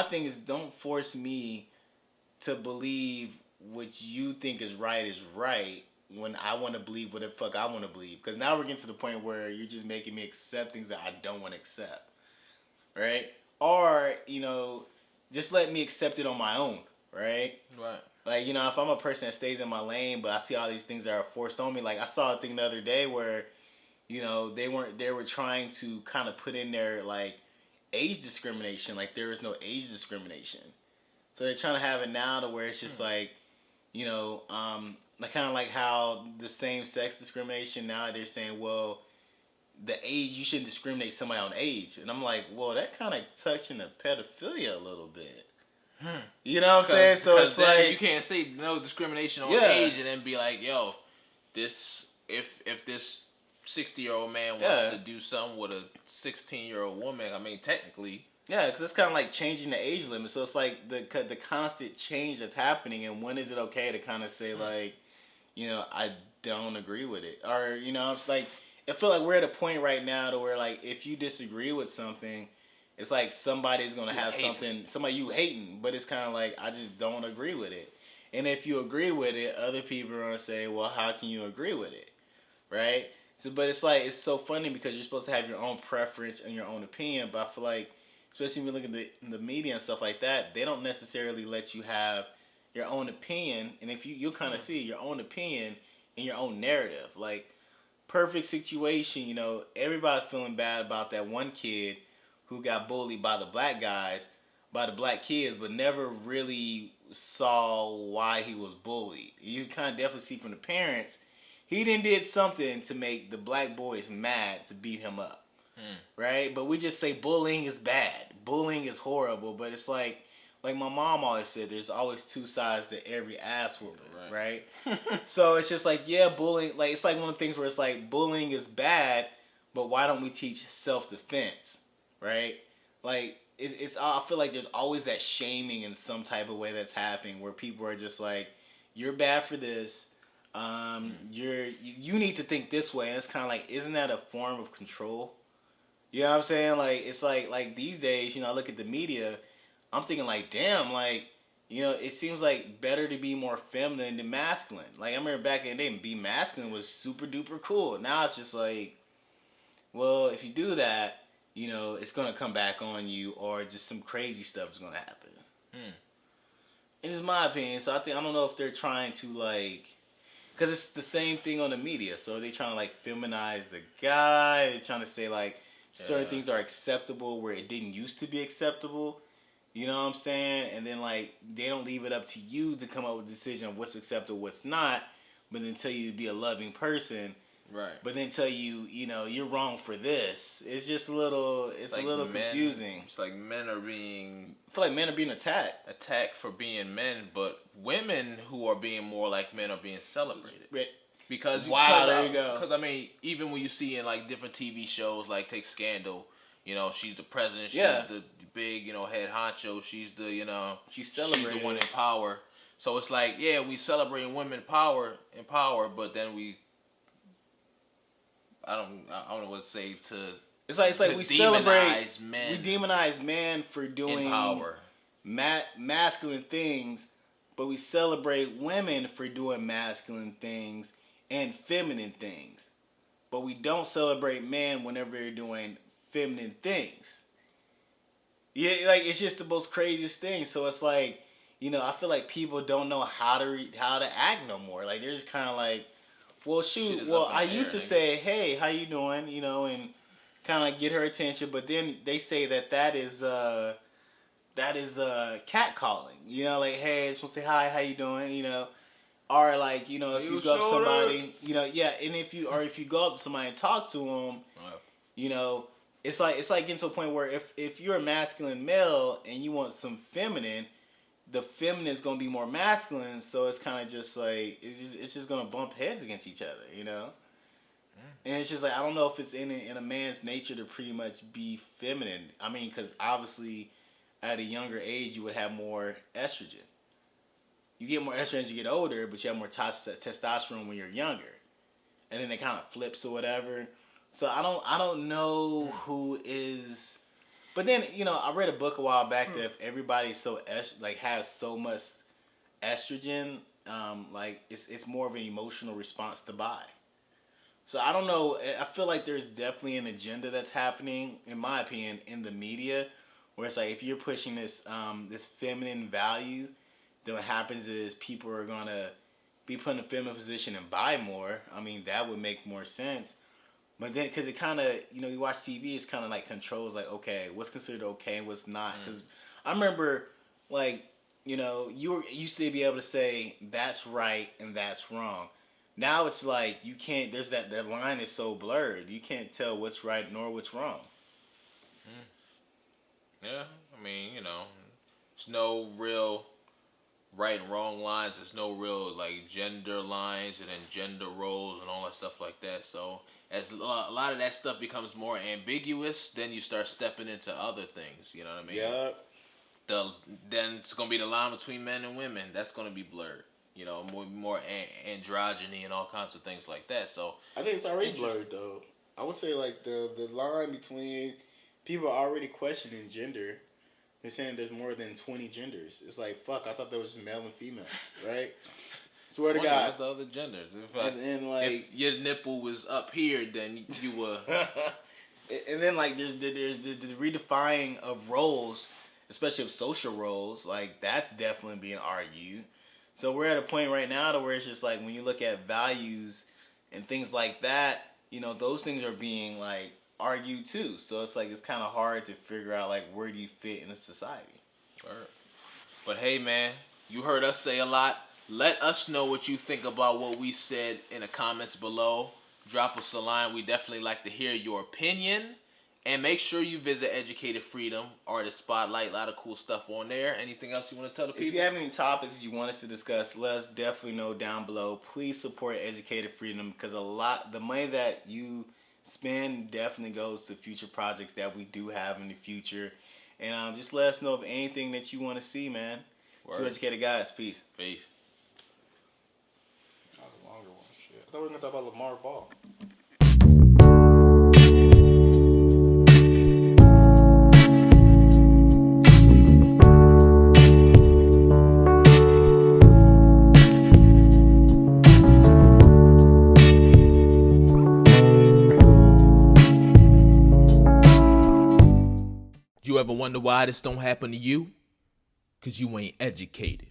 thing is, don't force me to believe what you think is right when I want to believe what the fuck I want to believe. Because now we're getting to the point where you're just making me accept things that I don't want to accept, right? Or just let me accept it on my own, right? Right. Like, if I'm a person that stays in my lane, but I see all these things that are forced on me. Like, I saw a thing the other day where, they were trying to kind of put in their, like, age discrimination. Like, there is no age discrimination. So they're trying to have it now to where it's just like, like kind of like how the same sex discrimination, now they're saying, well, the age, you shouldn't discriminate somebody on age. And I'm like, well, that kind of touching the pedophilia a little bit. You know what I'm saying? So it's like, you can't say no discrimination on age and then be like, yo, this if this 60-year-old man wants to do something with a 16-year-old woman, I mean, technically. Yeah, because it's kind of like changing the age limit. So it's like the constant change that's happening, and when is it okay to kind of say like, I don't agree with it, or it's like, I feel like we're at a point right now to where like if you disagree with something, it's like somebody's gonna have something, somebody you hating, but it's kind of like, I just don't agree with it. And if you agree with it, other people are gonna say, well, how can you agree with it, right? So, but it's like, it's so funny because you're supposed to have your own preference and your own opinion, but I feel like, especially when you look at the media and stuff like that, they don't necessarily let you have your own opinion. And if you'll kind of see your own opinion and your own narrative. Like, perfect situation, everybody's feeling bad about that one kid who got bullied by the black guys, by the black kids, but never really saw why he was bullied. You kind of definitely see from the parents, he did something to make the black boys mad to beat him up. Right? But we just say bullying is bad. Bullying is horrible. But it's like my mom always said, there's always two sides to every ass whooping, right? So it's just like, yeah, bullying, like, it's like one of the things where it's like, bullying is bad, but why don't we teach self-defense, right? Like, I feel like there's always that shaming in some type of way that's happening where people are just like, you're bad for this. You need to think this way. And it's kind of like, isn't that a form of control? You know what I'm saying? Like, it's like these days, I look at the media, I'm thinking like, damn, like, it seems like better to be more feminine than masculine. Like, I remember back in the day, be masculine was super duper cool. Now it's just like, well, if you do that, it's going to come back on you, or just some crazy stuff is going to happen. It's just my opinion. So I don't know if they're trying to, like, because it's the same thing on the media. So are they trying to, like, feminize the guy? They're trying to say, like, certain things are acceptable where it didn't used to be acceptable. You know what I'm saying? And then, like, they don't leave it up to you to come up with a decision of what's acceptable, what's not, but then tell you to be a loving person. Right. But then tell you, you're wrong for this. It's just a little confusing. It's like men are being... I feel like men are being attacked. Attacked for being men, but women who are being more like men are being celebrated. Because there you go. Because I mean, even when you see in like different TV shows, like take Scandal, she's the president, she's the big, head honcho, she's the, she's celebrated. She's the one in power. So it's like, yeah, we celebrating women power, but then I don't know what to say to. It's like we celebrate men. We demonize men for doing power. Masculine things, but we celebrate women for doing masculine things and feminine things. But we don't celebrate men whenever they're doing feminine things. Yeah, like, it's just the most craziest thing. So it's like, I feel like people don't know how to act no more. Like, they're just kind of like, well, shoot. Well, I used to say, hey, how you doing? And kind of like get her attention. But then they say that is catcalling. Like, hey, I just want to say hi, how you doing? Or like, if you go up to somebody, and if you go up to somebody and talk to them, it's like getting to a point where if you're a masculine male and you want some feminine, the feminine is gonna be more masculine, so it's kind of just like it's just gonna bump heads against each other, And it's just like, I don't know if it's in a man's nature to pretty much be feminine. I mean, because obviously at a younger age you would have more estrogen. You get more estrogen as you get older, but you have more testosterone when you're younger, and then it kind of flips or whatever. So I don't know who is But then, I read a book a while back that if everybody's so has so much estrogen, like it's more of an emotional response to buy. So I don't know. I feel like there's definitely an agenda that's happening, in my opinion, in the media, where it's like if you're pushing this this feminine value, then what happens is people are gonna be put in a feminine position and buy more. I mean, that would make more sense. But then, because it kind of, you watch TV, it's kind of like controls, like, okay, what's considered okay and what's not. Because I remember, like, you used to be able to say that's right and that's wrong. Now it's like you can't. There's that line is so blurred. You can't tell what's right nor what's wrong. Yeah, I mean, there's no real right and wrong lines. There's no real like gender lines and then gender roles and all that stuff like that. So as a lot of that stuff becomes more ambiguous, then you start stepping into other things. You know what I mean? Yeah. Then it's gonna be the line between men and women. That's gonna be blurred. More androgyny and all kinds of things like that. So I think it's already blurred though. I would say like the line between people are already questioning gender. They're saying there's more than 20 genders. It's like, fuck, I thought there was just male and females, right? Swear to God. What's the other genders? If your nipple was up here, then you were. And then like there's the redefining of roles, especially of social roles. Like that's definitely being argued. So we're at a point right now to where it's just like when you look at values and things like that, those things are being like argued too. So it's like it's kind of hard to figure out like where do you fit in a society. Right. But hey, man, you heard us say a lot. Let us know what you think about what we said in the comments below. Drop us a line. We definitely like to hear your opinion. And make sure you visit Educated Freedom, Artist Spotlight. A lot of cool stuff on there. Anything else you want to tell the people? If you have any topics you want us to discuss, let us definitely know down below. Please support Educated Freedom because the money that you spend definitely goes to future projects that we do have in the future. And just let us know of anything that you want to see, man. Word. To Educated Guyz. Peace. Peace. That was a longer one. Shit. I thought we were going to talk about Lamar Ball. You ever wonder why this don't happen to you? Because you ain't educated.